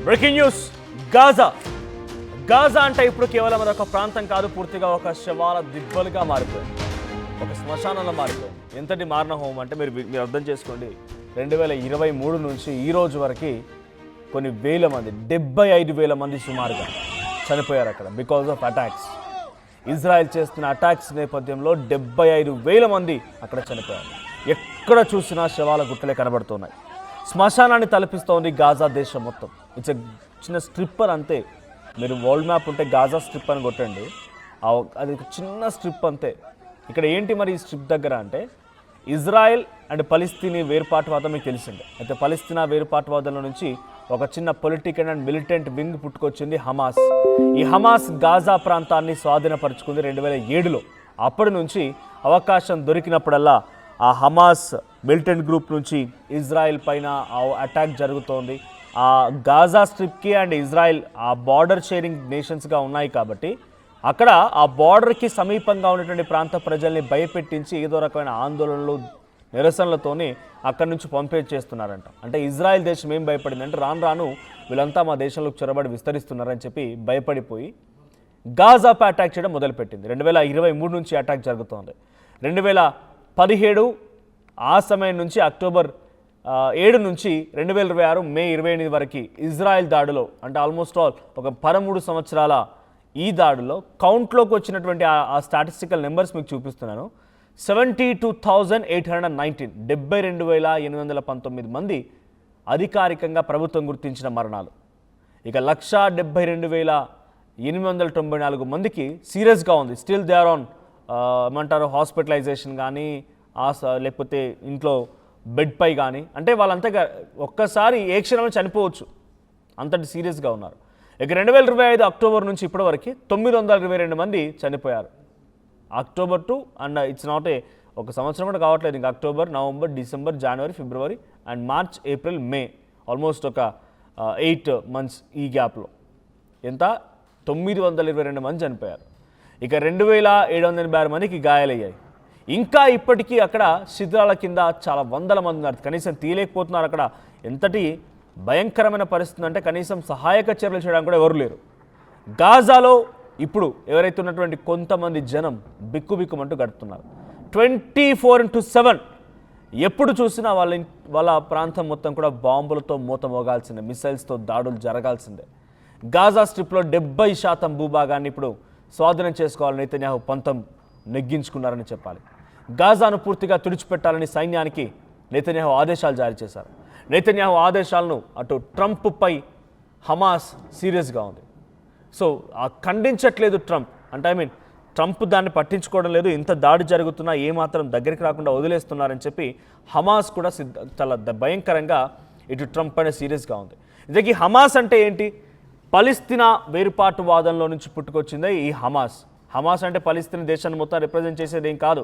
Breaking news. Gaza Gaza అంటే ఇప్పుడు కేవలం అదొక ప్రాంతం కాదు, పూర్తిగా ఒక శవాల దిబ్బలుగా మారిపోయింది, ఒక శ్మశానంలో మారిపోయింది. ఎంతటి మారణ హోమం అంటే మీరు అర్థం చేసుకోండి. 2023 నుంచి ఈ రోజు వరకు కొన్ని వేల మంది, 75,000 మంది సుమారుగా చనిపోయారు అక్కడ బికాజ్ ఆఫ్ అటాక్స్. ఇజ్రాయెల్ చేస్తున్న అటాక్స్ నేపథ్యంలో 75,000 మంది అక్కడ చనిపోయారు. ఎక్కడ చూసినా శవాల గుట్టలే కనబడుతున్నాయి. శ్మశానాన్ని తలపిస్తోంది గాజా దేశం మొత్తం. ఇట్స్ చిన్న స్ట్రిప్పర్ అంతే. మీరు వరల్డ్ మ్యాప్ ఉంటే గాజా స్ట్రిప్ అని కొట్టండి, అది చిన్న స్ట్రిప్ అంతే. ఇక్కడ ఏంటి మరి ఈ స్ట్రిప్ దగ్గర అంటే ఇజ్రాయెల్ అండ్ పలిస్తీనీ వేర్పాటువాదం మీకు తెలిసిందే. అయితే పలిస్తీనా వేర్పాటువాదంలో నుంచి ఒక చిన్న పొలిటికల్ అండ్ మిలిటెంట్ వింగ్ పుట్టుకొచ్చింది హమాస్. ఈ హమాస్ గాజా ప్రాంతాన్ని స్వాధీనపరుచుకుంది 2007లో. అప్పటి నుంచి అవకాశం దొరికినప్పుడల్లా ఆ హమాస్ మిలిటెంట్ గ్రూప్ నుంచి ఇజ్రాయెల్ పైన అటాక్ జరుగుతోంది. ఆ గాజా స్ట్రిప్కి అండ్ ఇజ్రాయెల్ ఆ బార్డర్ షేరింగ్ నేషన్స్గా ఉన్నాయి కాబట్టి అక్కడ ఆ బార్డర్కి సమీపంగా ఉన్నటువంటి ప్రాంత ప్రజల్ని భయపెట్టించి ఏదో రకమైన ఆందోళనలు, నిరసనలతోని అక్కడి నుంచి పంపించేస్తున్నారంట. అంటే ఇజ్రాయెల్ దేశం ఏం భయపడిందంటే రాను రాను వీళ్ళంతా మా దేశంలోకి చొరబడి విస్తరిస్తున్నారని చెప్పి భయపడిపోయి గాజాపై అటాక్ చేయడం మొదలుపెట్టింది. 2023 నుంచి అటాక్ జరుగుతోంది. 2017 ఆ సమయం నుంచి అక్టోబర్ 7 నుంచి 2026 మే 28 వరకు ఇజ్రాయెల్ దాడిలో, అంటే ఆల్మోస్ట్ ఆల్ ఒక 13 సంవత్సరాల ఈ దాడిలో కౌంట్లోకి వచ్చినటువంటి ఆ స్టాటిస్టికల్ నెంబర్స్ మీకు చూపిస్తున్నాను. 72,819 72,819 మంది అధికారికంగా ప్రభుత్వం గుర్తించిన మరణాలు. ఇక 172,894 మందికి సీరియస్గా ఉంది. స్టిల్ దే ఆర్ ఆన్ ఏమంటారు హాస్పిటలైజేషన్ కానీ లేకపోతే ఇంట్లో బెడ్ పై కానీ, అంటే వాళ్ళంతా ఒక్కసారి ఏ క్షణంలో చనిపోవచ్చు, అంతటి సీరియస్గా ఉన్నారు. ఇక 2025 అక్టోబర్ నుంచి ఇప్పటి వరకు 922 మంది చనిపోయారు. October to and it's not ఒక సంవత్సరం కూడా కావట్లేదు. ఇంకా October, November, December, January, February and March, April, May, almost ఒక 8 months ఈ గ్యాప్లో ఎంత 922 మంది చనిపోయారు. ఇక 2,786 మందికి గాయాలయ్యాయి. ఇంకా ఇప్పటికీ అక్కడ శిథిలాల కింద చాలా వందల మంది ఉన్నారు, కనీసం తీయలేకపోతున్నారు. అక్కడ ఎంతటి భయంకరమైన పరిస్థితి అంటే కనీసం సహాయక చర్యలు చేయడానికి కూడా ఎవరు లేరు. గాజాలో ఇప్పుడు ఎవరైతే ఉన్నటువంటి కొంతమంది జనం బిక్కుబిక్కుమంటూ గడుపుతున్నారు. 24/7 ఎప్పుడు చూసినా వాళ్ళ ప్రాంతం మొత్తం కూడా బాంబులతో మూత మోగాల్సిందే, మిసైల్స్తో దాడులు జరగాల్సిందే. గాజా స్ట్రిప్లో 70% భూభాగాన్ని ఇప్పుడు స్వాధీనం చేసుకోవాలని నెతన్యాహు పంతం నెగ్గించుకున్నారని చెప్పాలి. గాజాను పూర్తిగా తుడిచిపెట్టాలని సైన్యానికి నెతన్యాహు ఆదేశాలు జారీ చేశారు. నెతన్యాహు ఆదేశాలను అటు ట్రంప్పై హమాస్ సీరియస్గా ఉంది. సో ఖండించట్లేదు ట్రంప్, అంటే ట్రంప్ దాన్ని పట్టించుకోవడం లేదు. ఇంత దాడి జరుగుతున్నా ఏమాత్రం దగ్గరికి రాకుండా వదిలేస్తున్నారని చెప్పి హమాస్ కూడా చాలా భయంకరంగా ఇటు ట్రంప్ పైన సీరియస్గా ఉంది. ఇంతకీ హమాస్ అంటే ఏంటి? పలిస్తీనా వేరుపాటువాదంలో నుంచి పుట్టుకొచ్చిందే ఈ హమాస్. హమాస్ అంటే పలిస్తీనా దేశాన్ని మొత్తం రిప్రజెంట్ చేసేది ఏం కాదు,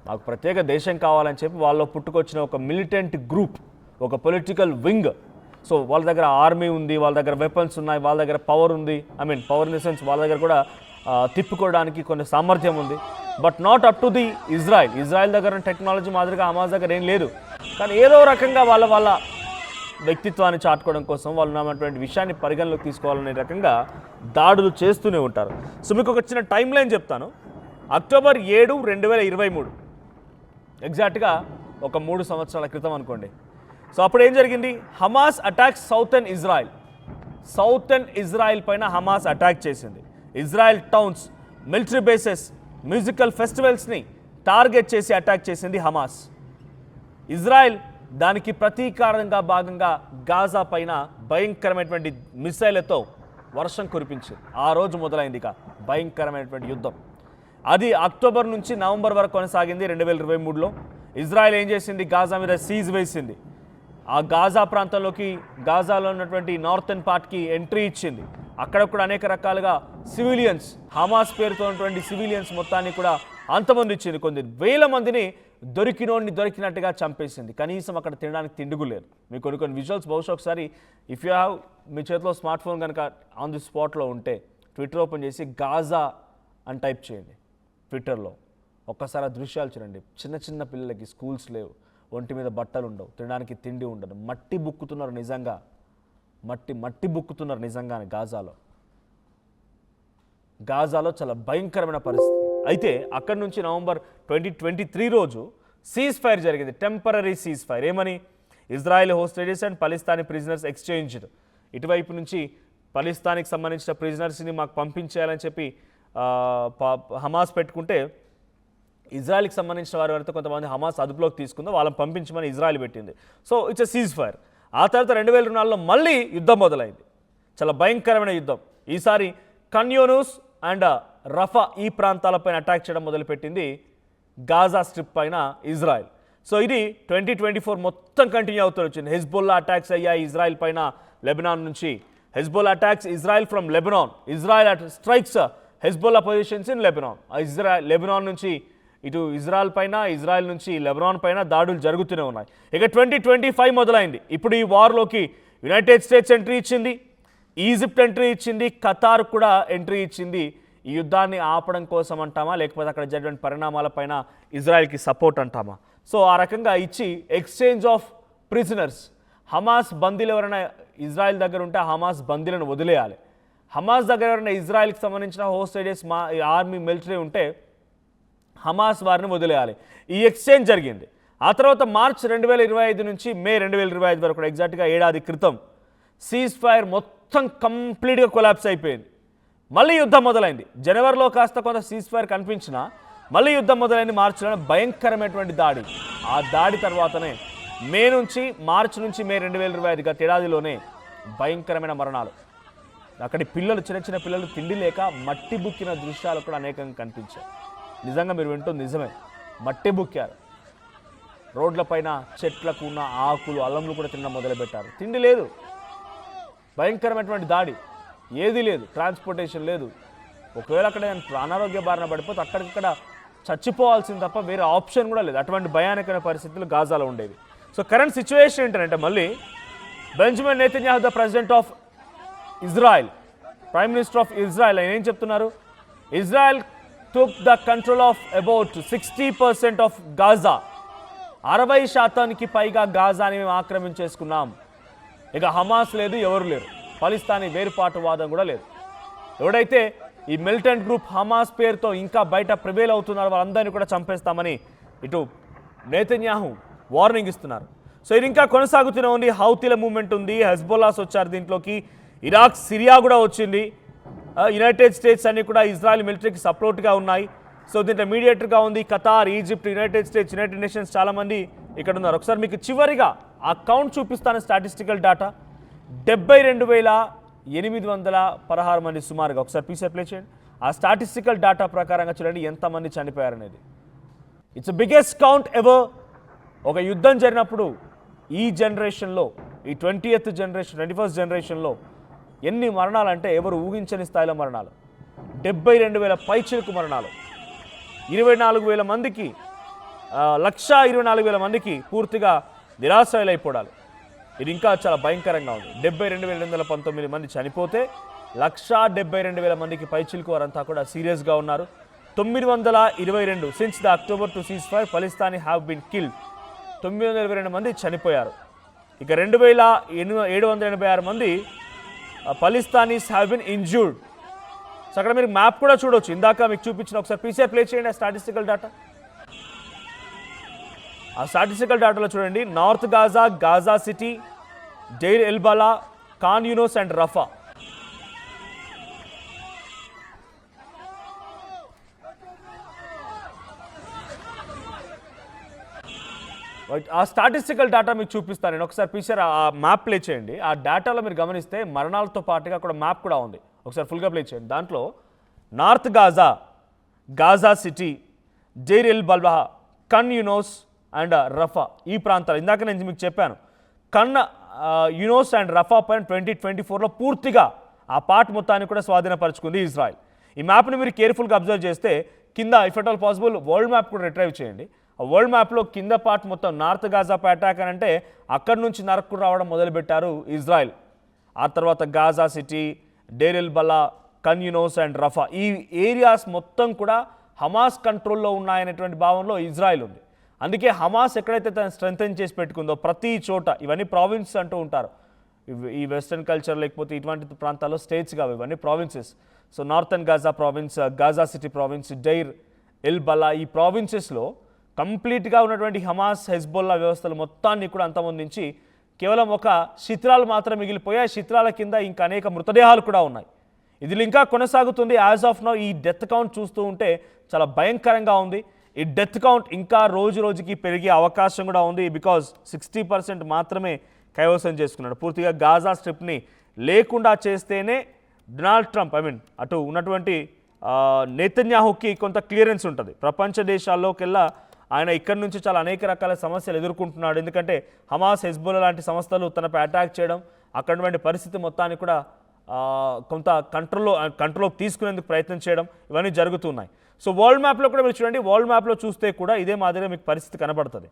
మాకు ప్రత్యేక దేశం కావాలని చెప్పి వాళ్ళు పుట్టుకొచ్చిన ఒక మిలిటెంట్ గ్రూప్, ఒక పొలిటికల్ వింగ్. సో వాళ్ళ దగ్గర ఆర్మీ ఉంది, వాళ్ళ దగ్గర వెపన్స్ ఉన్నాయి, వాళ్ళ దగ్గర పవర్ ఉంది. పవర్ ఇన్ ద సెన్స్ వాళ్ళ దగ్గర కూడా తిప్పుకోవడానికి కొన్ని సామర్థ్యం ఉంది. But not up to the Israel దగ్గర టెక్నాలజీ మాదిరిగా హమాస్ దగ్గర ఏం లేదు. కానీ ఏదో రకంగా వాళ్ళ వ్యక్తిత్వాన్ని చాటుకోవడం కోసం వాళ్ళు ఉన్నటువంటి విషయాన్ని పరిగణలోకి తీసుకోవాలనే రకంగా దాడులు చేస్తూనే ఉంటారు. సో మీకు ఒక చిన్న టైం లైన్ చెప్తాను. అక్టోబర్ 7, 2023 ఎగ్జాక్ట్గా ఒక 3 సంవత్సరాల క్రితం అనుకోండి. సో అప్పుడు ఏం జరిగింది? హమాస్ అటాక్ సౌతర్న్ ఇజ్రాయెల్ పైన హమాస్ అటాక్ చేసింది. Israel towns, military bases, musical ఫెస్టివల్స్ని టార్గెట్ చేసి అటాక్ చేసింది హమాస్. ఇజ్రాయెల్ దానికి ప్రతీకారంగా భాగంగా గాజా పైన భయంకరమైనటువంటి మిసైళ్లతో వర్షం కురిపించింది. ఆ రోజు మొదలైంది ఇక భయంకరమైనటువంటి యుద్ధం. అది అక్టోబర్ నుంచి నవంబర్ వరకు కొనసాగింది. 2023లో ఇజ్రాయెల్ ఏం చేసింది? గాజా మీద సీజ్ వేసింది. ఆ గాజా ప్రాంతంలోకి, గాజాలో ఉన్నటువంటి నార్థన్ పార్ట్కి ఎంట్రీ ఇచ్చింది. అక్కడ కూడా అనేక రకాలుగా సివిలియన్స్, హమాస్ పేరుతో ఉన్నటువంటి సివిలియన్స్ మొత్తాన్ని కూడా అంతమందించింది. కొన్ని వేల మందిని దొరికినట్టుగా చంపేసింది. కనీసం అక్కడ తినడానికి తిండిగు లేదు. మీకు కొన్ని విజువల్స్ బహుశా ఒకసారి ఇఫ్ యూ హ్యావ్ మీ చేతిలో స్మార్ట్ ఫోన్ కనుక ఆన్ ది స్పాట్లో ఉంటే ట్విట్టర్ ఓపెన్ చేసి గాజా అని టైప్ చేయండి ట్విట్టర్లో. ఒక్కసారి ఆ దృశ్యాలు చూడండి. చిన్న చిన్న పిల్లలకి స్కూల్స్ లేవు, ఒంటి మీద బట్టలు ఉండవు, తినడానికి తిండి ఉండదు, మట్టి బుక్కుతున్నారు. నిజంగా మట్టి బుక్కుతున్నారు నిజంగానే గాజాలో చాలా భయంకరమైన పరిస్థితి. అయితే అక్కడి నుంచి నవంబర్ 2023 రోజు సీజ్ ఫైర్ జరిగింది, టెంపరరీ సీజ్ ఫైర్. ఏమని? Israel hostages and Palestinian prisoners exchanged. ఇటువైపు నుంచి పలిస్తానికి సంబంధించిన ప్రిజనర్స్ని మాకు పంపించేయాలని చెప్పి హమాస్ పెట్టుకుంటే, ఇజ్రాయెల్కి సంబంధించిన వారి వరకు కొంతమంది హమాస్ అదుపులోకి తీసుకుందో వాళ్ళని పంపించమని ఇజ్రాయెల్ పెట్టింది. So it's a cease fire. ఆ తర్వాత 2024లో మళ్ళీ యుద్ధం మొదలైంది, చాలా భయంకరమైన యుద్ధం. ఈసారి ఖాన్ యూనిస్ అండ్ రఫా ఈ ప్రాంతాలపైన అటాక్ చేయడం మొదలుపెట్టింది గాజా స్ట్రిప్ పైన ఇజ్రాయెల్. సో ఇది 2024 మొత్తం కంటిన్యూ అవుతూ వచ్చింది. హెజ్బుల్లా అటాక్స్ అయ్యాయి ఇజ్రాయెల్ పైన లెబనాన్ నుంచి. Hezbollah attacks Israel from Lebanon. Israel strikes Hezbollah positions in Lebanon. Lebanon నుంచి ఇటు ఇజ్రాయెల్ నుంచి లెబనాన్ పైన దాడులు జరుగుతూనే ఉన్నాయి. ఇక 2025 మొదలైంది. ఇప్పుడు ఈ వార్లోకి యునైటెడ్ స్టేట్స్ ఎంట్రీ ఇచ్చింది, ఈజిప్ట్ ఎంట్రీ ఇచ్చింది, ఖతార్ కూడా ఎంట్రీ ఇచ్చింది. ఈ యుద్ధాన్ని ఆపడం కోసం అంటామా, లేకపోతే అక్కడ జరిగిన పరిణామాలపైన ఇజ్రాయెల్కి సపోర్ట్ అంటామా? సో ఆ రకంగా ఇచ్చి ఎక్స్చేంజ్ ఆఫ్ ప్రిజనర్స్, హమాస్ బందీలు ఎవరైనా ఇజ్రాయెల్ దగ్గర ఉంటే హమాస్ బందీలను వదిలేయాలి. హమాస్ దగ్గర ఎవరైనా ఇజ్రాయెల్కి సంబంధించిన హోస్టేజెస్ ఆర్మీ మిలిటరీ ఉంటే హమాస్ వారిని వదిలేయాలి. ఈ ఎక్స్చేంజ్ జరిగింది. ఆ తర్వాత మార్చ్ 2025 నుంచి మే 2025 వరకు, ఎగ్జాక్ట్గా ఏడాది క్రితం సీజ్ ఫైర్ మొత్తం కంప్లీట్గా కొలాప్స్ అయిపోయింది. మళ్ళీ యుద్ధం మొదలైంది. జనవరిలో కాస్త కొంత సీజ్ ఫైర్ కనిపించినా మళ్ళీ యుద్ధం మొదలైంది మార్చిలో. భయంకరమైనటువంటి దాడి. ఆ దాడి తర్వాతనే మార్చి నుంచి మే 2025 గత ఏడాదిలోనే భయంకరమైన మరణాలు. అక్కడి పిల్లలు, చిన్న పిల్లలు తిండి లేక మట్టి బుక్కిన దృశ్యాలు కూడా అనేకంగా కనిపించాయి. నిజంగా మీరు వింటుంది నిజమే, మట్టి బుక్కారు. రోడ్లపైన చెట్లకు ఉన్న ఆకులు, అల్లంలు కూడా తినడం మొదలుపెట్టారు. తిండి లేదు, భయంకరమైనటువంటి దాడి, ఏది లేదు, ట్రాన్స్పోర్టేషన్ లేదు. ఒకవేళ అక్కడ అనారోగ్య బారిన పడిపోతే అక్కడిక్కడ చచ్చిపోవాల్సింది తప్ప వేరే ఆప్షన్ కూడా లేదు. అటువంటి భయానకమైన పరిస్థితులు గాజాలో ఉండేవి. సో కరెంట్ సిచ్యువేషన్ ఏంటంటే, మళ్ళీ Benjamin Netanyahu the president of Israel, prime minister of Israel, ఆయన ఏం చెప్తున్నారు? Israel took the control of about 60% of Gaza. 60% పైగా గాజాని మేము ఆక్రమించేసుకున్నాం. ఇక హమాస్ లేదు, ఎవరు లేరు. పాలిస్తానీ వేరుపాటువాదం కూడా లేదు. ఎవడైతే ఈ మిలిటెంట్ గ్రూప్ హమాస్ పేరుతో ఇంకా బయట ప్రివేల్ అవుతున్నారు వాళ్ళందరినీ కూడా చంపేస్తామని ఇటు నెతన్యాహు వార్నింగ్ ఇస్తున్నారు. సో ఇది ఇంకా కొనసాగుతూనే ఉంది. హౌతీల మూవ్మెంట్ ఉంది, హెజ్బొల్లాస్ వచ్చారు దీంట్లోకి, ఇరాక్, సిరియా కూడా వచ్చింది. యునైటెడ్ స్టేట్స్ అన్ని కూడా ఇజ్రాయెల్ మిలిటరీకి సపోర్ట్గా ఉన్నాయి. సో దీంట్లో మీడియేటర్గా ఉంది Qatar, Egypt, United states, United nations, చాలామంది ఇక్కడ ఉన్నారు. ఒకసారి మీకు చివరిగా ఆ కౌంట్ చూపిస్తాను, స్టాటిస్టికల్ డేటా. 72,816 మంది సుమారుగా. ఒకసారి పీసీ ప్లే చేయండి. ఆ స్టాటిస్టికల్ డేటా ప్రకారంగా చూడండి ఎంతమంది చనిపోయారనేది. It's biggest count ever. ఒక యుద్ధం జరిగినప్పుడు ఈ జనరేషన్లో, ఈ 21st జనరేషన్లో ఎన్ని మరణాలు అంటే ఎవరు ఊహించని స్థాయిలో మరణాలు. 72,000 పైచిలుకు మరణాలు. 24,000 మందికి, 124,000 మందికి పూర్తిగా నిరాశ్రయులైపోవడాలు. ఇది ఇంకా చాలా భయంకరంగా ఉంది. 72,219 మంది చనిపోతే 172,000 మందికి పైచిలుకు వారంతా కూడా సీరియస్గా ఉన్నారు. 922 since the October to ceasefire Palestinian have been killed. 922 మంది చనిపోయారు. ఇక 2,786 మంది Palestinians have been injured. So అక్కడ మీరు మ్యాప్ కూడా చూడవచ్చు, ఇందాక మీకు చూపించిన. ఒకసారి పీసీఆర్ ప్లే చేయండి ఆ స్టాటిస్టికల్ డేటా. ఆ స్టాటిస్టికల్ డేటాలో చూడండి, north Gaza, Gaza city, Deir el Balah, Khan Younis and రఫా. ఆ స్టాటిస్టికల్ డేటా మీకు చూపిస్తాను నేను. ఒకసారి పీసీఆర్ ఆ మ్యాప్ ప్లే చేయండి. ఆ డేటాలో మీరు గమనిస్తే మరణాలతో పాటుగా అక్కడ మ్యాప్ కూడా ఉంది. ఒకసారి ఫుల్గా ప్లే చేయండి. దాంట్లో north Gaza, Gaza city, Deir el Balah, Khan Younis and Rafah ఈ ప్రాంతాలు. ఇందాక నేను మీకు చెప్పాను, ఖాన్ యూనిస్ అండ్ రఫా పైన 2024లో పూర్తిగా ఆ పార్ట్ మొత్తాన్ని కూడా స్వాధీనపరుచుకుంది ఇజ్రాయెల్. ఈ మ్యాప్ని మీరు కేర్ఫుల్గా అబ్జర్వ్ చేస్తే కింద if at all possible world map కూడా రిట్రైవ్ చేయండి. ఆ వరల్డ్ మ్యాప్లో కింద పార్ట్ మొత్తం నార్త్ గాజాపై అటాక్ అని అంటే అక్కడి నుంచి నరక్కు రావడం మొదలుపెట్టారు ఇజ్రాయెల్. ఆ తర్వాత Gaza city, Deir el Balah, Khan Younis and Rafah ఈ ఏరియాస్ మొత్తం కూడా హమాస్ కంట్రోల్లో ఉన్నాయనేటువంటి భావనలో ఇజ్రాయెల్ ఉంది. అందుకే హమాస్ ఎక్కడైతే తను స్ట్రెంథెన్ చేసి పెట్టుకుందో ప్రతి చోట, ఇవన్నీ ప్రావిన్స్ అంటూ ఉంటారు, ఈ వెస్టర్న్ కల్చర్ లేకపోతే ఇటువంటి ప్రాంతాల్లో స్టేట్స్ కావు ఇవన్నీ provinces. So northern Gaza province, Gaza city province, Deir el Balah, ఈ ప్రావిన్సెస్లో కంప్లీట్గా ఉన్నటువంటి హమాస్ హెజ్బొల్లా వ్యవస్థలు మొత్తాన్ని కూడా అంతమొందించి కేవలం ఒక శిథిలాలు మాత్రం మిగిలిపోయాయి. శిథిలాల కింద ఇంకా అనేక మృతదేహాలు కూడా ఉన్నాయి. ఇది ఇంకా కొనసాగుతుంది. యాజ్ ఆఫ్ నౌ ఈ డెత్ కౌంట్ చూస్తూ ఉంటే చాలా భయంకరంగా ఉంది. ఈ డెత్ కౌంట్ ఇంకా రోజు రోజుకి పెరిగే అవకాశం కూడా ఉంది. బికాజ్ 60% మాత్రమే కైవసం చేసుకున్నాడు. పూర్తిగా గాజా స్ట్రిప్ని లేకుండా చేస్తేనే డొనాల్డ్ ట్రంప్ అటు ఉన్నటువంటి నెతన్యాహుకి కొంత క్లియరెన్స్ ఉంటుంది. ప్రపంచ దేశాల్లోకెల్లా ఆయన ఇక్కడి నుంచి చాలా అనేక రకాల సమస్యలు ఎదుర్కొంటున్నాడు. ఎందుకంటే హమాస్, హెజ్బొల్లా లాంటి సంస్థలు తనపై అటాక్ చేయడం, అక్కడి పరిస్థితి మొత్తాన్ని కూడా కొంత కంట్రోల్లో తీసుకునేందుకు ప్రయత్నం చేయడం ఇవన్నీ జరుగుతున్నాయి. సో వరల్డ్ మ్యాప్లో కూడా మీరు చూడండి, వరల్డ్ మ్యాప్లో చూస్తే కూడా ఇదే మాదిరిగా మీకు పరిస్థితి కనబడుతుంది.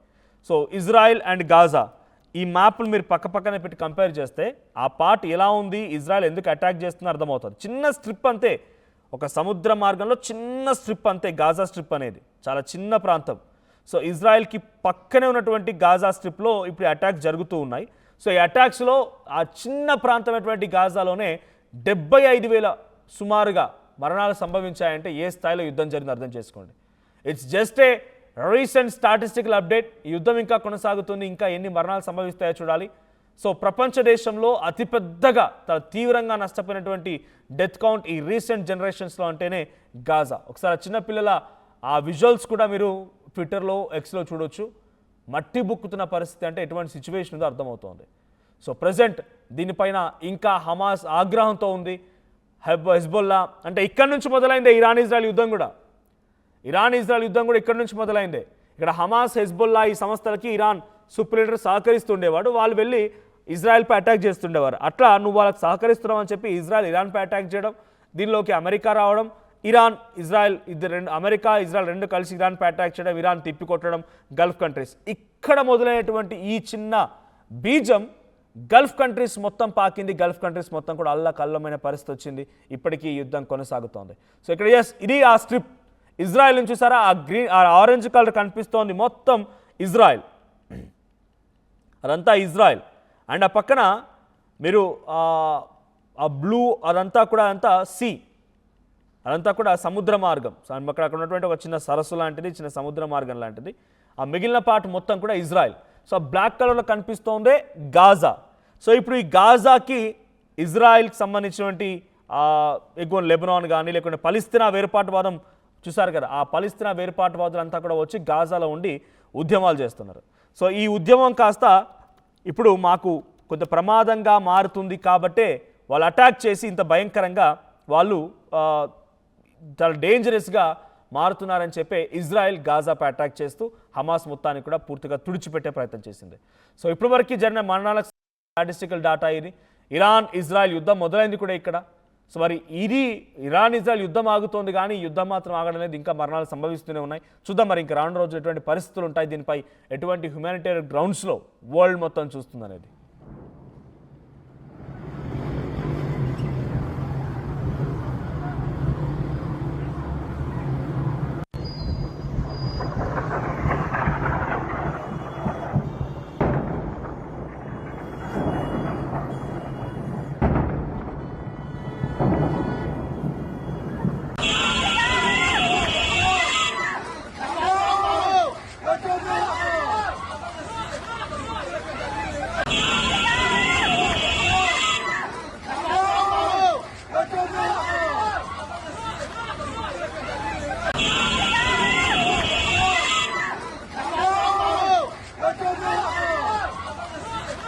సో ఇజ్రాయెల్ అండ్ గాజా ఈ మ్యాప్లు మీరు పక్కనే పెట్టి కంపేర్ చేస్తే ఆ పార్ట్ ఎలా ఉంది, ఇజ్రాయెల్ ఎందుకు అటాక్ చేస్తుందో అర్థమవుతుంది. చిన్న స్ట్రిప్ అంతే, ఒక సముద్ర మార్గంలో చిన్న స్ట్రిప్ అంతే గాజా స్ట్రిప్ అనేది, చాలా చిన్న ప్రాంతం. సో ఇజ్రాయెల్కి పక్కనే ఉన్నటువంటి గాజా స్ట్రిప్లో ఇప్పుడు అటాక్స్ జరుగుతూ ఉన్నాయి. సో ఈ అటాక్స్లో ఆ చిన్న ప్రాంతమైనటువంటి గాజాలోనే 75,000 సుమారుగా మరణాలు సంభవించాయంటే ఏ స్థాయిలో యుద్ధం జరిగిందో అర్థం చేసుకోండి. It's just a recent statistical update. ఈ యుద్ధం ఇంకా కొనసాగుతుంది, ఇంకా ఎన్ని మరణాలు సంభవిస్తాయో చూడాలి. సో ప్రపంచ దేశంలో అతిపెద్దగా తీవ్రంగా నష్టపోయినటువంటి డెత్ కౌంట్ ఈ రీసెంట్ జనరేషన్స్లో అంటేనే గాజా. ఒకసారి చిన్నపిల్లల ఆ విజువల్స్ కూడా మీరు ట్విట్టర్లో, ఎక్స్లో చూడొచ్చు. మట్టి బుక్కుతున్న పరిస్థితి అంటే ఎటువంటి సిచ్యువేషన్ ఉందో అర్థమవుతోంది. సో ప్రజెంట్ దీనిపైన ఇంకా హమాస్ ఆగ్రహంతో ఉంది. హెజ్బొల్లా అంటే ఇక్కడ నుంచి మొదలైందే ఇరాన్ ఇజ్రాయెల్ యుద్ధం కూడా. ఇక్కడ నుంచి మొదలైందే. ఇక్కడ హమాస్, హెజ్బొల్లా ఈ సంస్థలకి ఇరాన్ సూపర్ సహకరిస్తుండేవాడు. వాళ్ళు వెళ్ళి ఇజ్రాయెల్పై అటాక్ చేస్తుండేవారు. అట్లా నువ్వు వాళ్ళకి సహకరిస్తున్నావు అని చెప్పి ఇరాన్పై అటాక్ చేయడం, దీనిలోకి అమెరికా రావడం, అమెరికా ఇజ్రాయెల్ రెండు కలిసి ఇరాన్పై అటాక్ చేయడం, ఇరాన్ తిప్పికొట్టడం, గల్ఫ్ కంట్రీస్. ఇక్కడ మొదలైనటువంటి ఈ చిన్న బీజం గల్ఫ్ కంట్రీస్ మొత్తం పాకింది. గల్ఫ్ కంట్రీస్ మొత్తం కూడా అల్లకల్లమైన పరిస్థితి వచ్చింది. ఇప్పటికీ యుద్ధం కొనసాగుతోంది. సో ఇక్కడ ఇది ఆ స్ట్రిప్ ఇజ్రాయెల్ నుంచి చూసారా, ఆ ఆరెంజ్ కలర్ కనిపిస్తోంది మొత్తం ఇజ్రాయెల్, అదంతా ఇజ్రాయెల్. అండ్ ఆ పక్కన మీరు ఆ బ్లూ అదంతా కూడా సీ, అదంతా కూడా సముద్ర మార్గం. అక్కడ ఉన్నటువంటి ఒక చిన్న సరస్సు లాంటిది, చిన్న సముద్ర మార్గం లాంటిది. ఆ మిగిలిన పార్ట్ మొత్తం కూడా ఇజ్రాయెల్. సో బ్లాక్ కలర్లో కనిపిస్తోందే గాజా. సో ఇప్పుడు ఈ గాజాకి ఇజ్రాయెల్కి సంబంధించినటువంటి ఎగువన లెబనాన్ కానీ లేకుంటే పలిస్తీనా వేరుపాటువాదం చూసారు కదా, ఆ పలిస్తీనా వేరుపాటువాదులంతా కూడా వచ్చి గాజాలో ఉండి ఉద్యమాలు చేస్తున్నారు. సో ఈ ఉద్యమం కాస్త ఇప్పుడు మాకు కొంత ప్రమాదంగా మారుతుంది కాబట్టే వాళ్ళు అటాక్ చేసి ఇంత భయంకరంగా వాళ్ళు చాలా డేంజరస్గా మారుతున్నారని చెప్పి ఇజ్రాయెల్ గాజాపై అటాక్ చేస్తూ హమాస్ మొత్తాన్ని కూడా పూర్తిగా తుడిచిపెట్టే ప్రయత్నం చేసింది. సో ఇప్పటివరకు జరిగిన మరణాలకు స్టాటిస్టికల్ డాటా ఇది. ఇరాన్ ఇజ్రాయెల్ యుద్ధం మొదలైంది కూడా ఇక్కడ. సో మరి ఇది ఇరాన్ ఇజ్రాయెల్ యుద్ధం ఆగుతోంది, కానీ యుద్ధం మాత్రం ఆగడం లేదు, ఇంకా మరణాలు సంభవిస్తూనే ఉన్నాయి. చూద్దాం మరి ఇంకా రాను రోజు ఎటువంటి పరిస్థితులు ఉంటాయి, దీనిపై ఎటువంటి హ్యుమానిటేరియన్ గ్రౌండ్స్లో వరల్డ్ మొత్తం చూస్తుంది అనేది.